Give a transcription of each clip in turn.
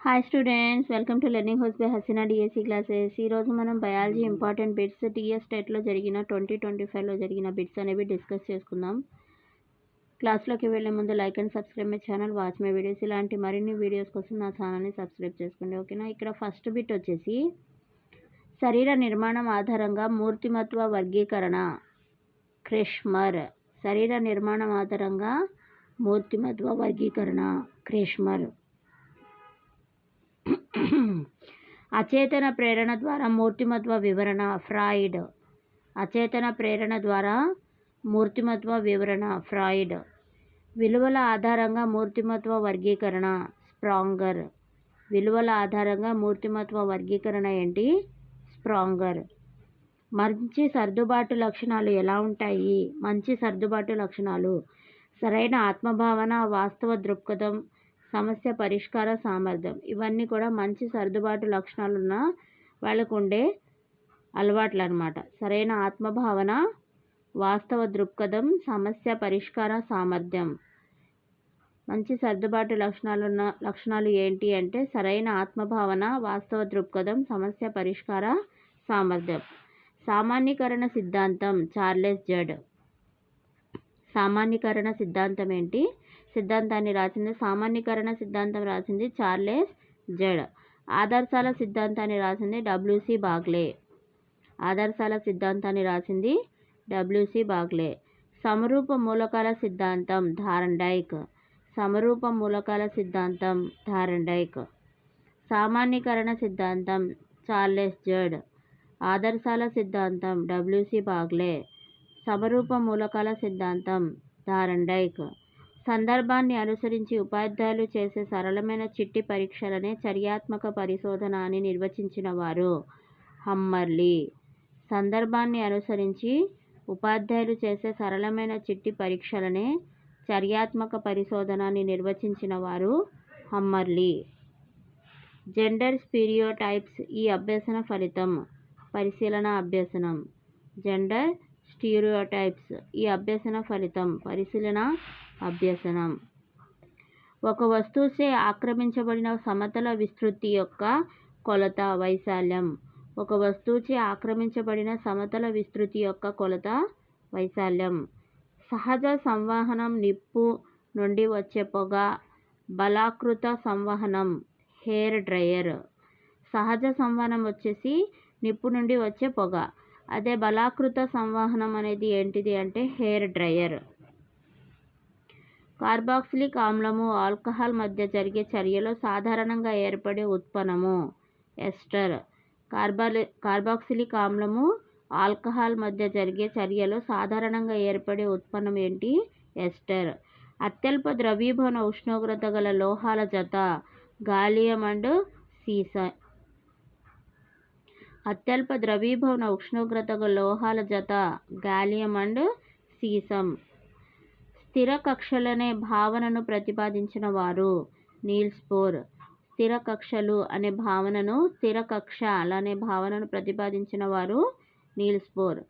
Hi students, welcome to Learning House by Haseena DSC classes. ఈరోజు మనం biology important bits TS స్టేట్లో జరిగిన 2025లో జరిగిన బిట్స్ అనేవి డిస్కస్ చేసుకుందాం. క్లాస్లోకి వెళ్ళే ముందు like and subscribe my channel, watch my videos. ఇలాంటి మరిన్ని వీడియోస్ కోసం నా ఛానల్ని సబ్స్క్రైబ్ చేసుకోండి, ఓకేనా. ఇక్కడ ఫస్ట్ బిట్ వచ్చేసి శరీర నిర్మాణం ఆధారంగా మూర్తిమత్వ వర్గీకరణ. క్రెష్మర్. శరీర నిర్మాణం ఆధారంగా మూర్తిమత్వ వర్గీకరణ క్రెష్మర్. అచేతన ప్రేరణ ద్వారా మూర్తిమత్వ వివరణ ఫ్రాయిడ్. అచేతన ప్రేరణ ద్వారా మూర్తిమత్వ వివరణ ఫ్రాయిడ్. విలువల ఆధారంగా మూర్తిమత్వ వర్గీకరణ స్ప్రాంగర్. విలువల ఆధారంగా మూర్తిమత్వ వర్గీకరణ ఏంటి? స్ప్రాంగర్. మంచి సర్దుబాటు లక్షణాలు ఎలా ఉంటాయి? మంచి సర్దుబాటు లక్షణాలు సరైన ఆత్మభావన, వాస్తవ దృక్పథం, సమస్య పరిష్కార సామర్థ్యం. ఇవన్నీ కూడా మంచి సర్దుబాటు లక్షణాలు ఉన్న వాళ్ళకు ఉండే అలవాట్లు అన్నమాట. సరైన ఆత్మభావన, వాస్తవ దృక్పథం, సమస్య పరిష్కార సామర్థ్యం. మంచి సర్దుబాటు లక్షణాలు ఏంటి అంటే సరైన ఆత్మభావన, వాస్తవ దృక్పథం, సమస్య పరిష్కార సామర్థ్యం. సామాన్యీకరణ సిద్ధాంతం చార్లెస్ జడ్. సామాన్యీకరణ సిద్ధాంతం ఏంటి? సిద్ధాంతాన్ని రాసింది, సామాన్యీకరణ సిద్ధాంతం రాసింది చార్లెస్ జడ్. ఆదర్శాల సిద్ధాంతాన్ని రాసింది డబ్ల్యూసి బాగ్లే. ఆదర్శాల సిద్ధాంతాన్ని రాసింది డబ్ల్యూసి బాగ్లే. సమరూప మూలకాల సిద్ధాంతం థార్న్డైక్. సమరూప మూలకాల సిద్ధాంతం థార్న్డైక్. సామాన్యీకరణ సిద్ధాంతం చార్లెస్ జడ్. ఆదర్శాల సిద్ధాంతం డబ్ల్యూసి బాగ్లే. సమరూప మూలకాల సిద్ధాంతం థార్న్డైక్. సందర్భాన్ని అనుసరించి ఉపాధ్యాయులు చేసే సరళమైన చిట్టి పరీక్షలనే చర్యాత్మక పరిశోధన అని నిర్వచించిన వారు హమ్మర్లీ. సందర్భాన్ని అనుసరించి ఉపాధ్యాయులు చేసే సరళమైన చిట్టి పరీక్షలనే చర్యాత్మక పరిశోధన అని నిర్వచించిన వారు హమ్మర్లీ. జెండర్ స్టీరియోటైప్స్ ఈ అభ్యసన ఫలితం. పరిశీలన అభ్యసనం. జెండర్ స్టీరియోటైప్స్ ఈ అభ్యసన ఫలితం. పరిశీలన అభ్యసనం. ఒక వస్తువుచే ఆక్రమించబడిన సమతల విస్తృతి యొక్క కొలత వైశాల్యం. ఒక వస్తువుచే ఆక్రమించబడిన సమతల విస్తృతి యొక్క కొలత వైశాల్యం. సహజ సంవహనం నిప్పు నుండి వచ్చే పొగ. బలాకృత సంవహనం హెయిర్ డ్రయర్. సహజ సంవహనం వచ్చేసి నిప్పు నుండి వచ్చే పొగ. అదే బలాకృత సంవహనం అనేది ఏంటిది అంటే హెయిర్ డ్రయర్. కార్బాక్సిలిక్ ఆమ్లము ఆల్కహాల్ మధ్య జరిగే చర్యలో సాధారణంగా ఏర్పడే ఉత్పన్నము ఎస్టర్. కార్బాక్సిలిక్ ఆమ్లము ఆల్కహాల్ మధ్య జరిగే చర్యలో సాధారణంగా ఏర్పడే ఉత్పన్నం ఏంటి? ఎస్టర్. అత్యల్ప ద్రవీభవన ఉష్ణోగ్రత గల లోహాల జత గాలియం అండ్ సీసం. అత్యల్ప ద్రవీభవన ఉష్ణోగ్రత గల లోహాల జత గాలియం అండ్ సీసం. స్థిర కక్షలనే భావనను ప్రతిపాదించిన వారు నీల్స్ బోర్. స్థిర కక్షలు అనే భావనను స్థిర కక్షలనే భావనను ప్రతిపాదించిన వారు నీల్స్ బోర్.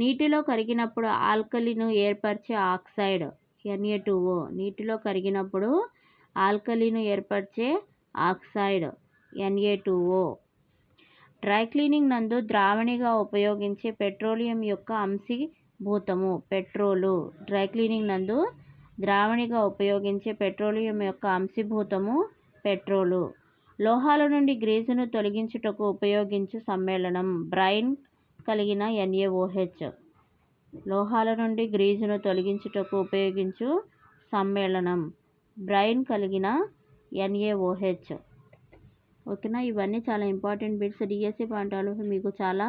నీటిలో కరిగినప్పుడు ఆల్కలీను ఏర్పరిచే ఆక్సైడ్ Na2O. నీటిలో కరిగినప్పుడు ఆల్కలీను ఏర్పరిచే ఆక్సైడ్ Na2O. డ్రై క్లీనింగ్ నందు ద్రావణిగా ఉపయోగించే పెట్రోలియం యొక్క అంశీభూతము పెట్రోలు. డ్రై క్లీనింగ్ నందు ద్రావణిగా ఉపయోగించే పెట్రోలియం యొక్క అంశీభూతము పెట్రోలు. లోహాల నుండి గ్రీజును తొలగించుటకు ఉపయోగించు సమ్మేళనం బ్రైన్ కలిగిన NaOH. లోహాల నుండి గ్రీజును తొలగించుటకు ఉపయోగించు సమ్మేళనం బ్రైన్ కలిగిన NaOH. ఓకేనా. ఇవన్నీ చాలా important bits. DSC point of view మీకు చాలా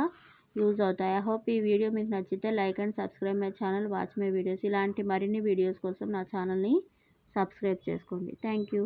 యూజ్ అవుతాయి. ఐ హోప్ ఈ వీడియో మీకు నచ్చితే like and subscribe my channel, watch my videos. ఇలాంటి మరిన్ని వీడియోస్ కోసం నా ఛానల్ని సబ్స్క్రైబ్ చేసుకోండి. Thank you.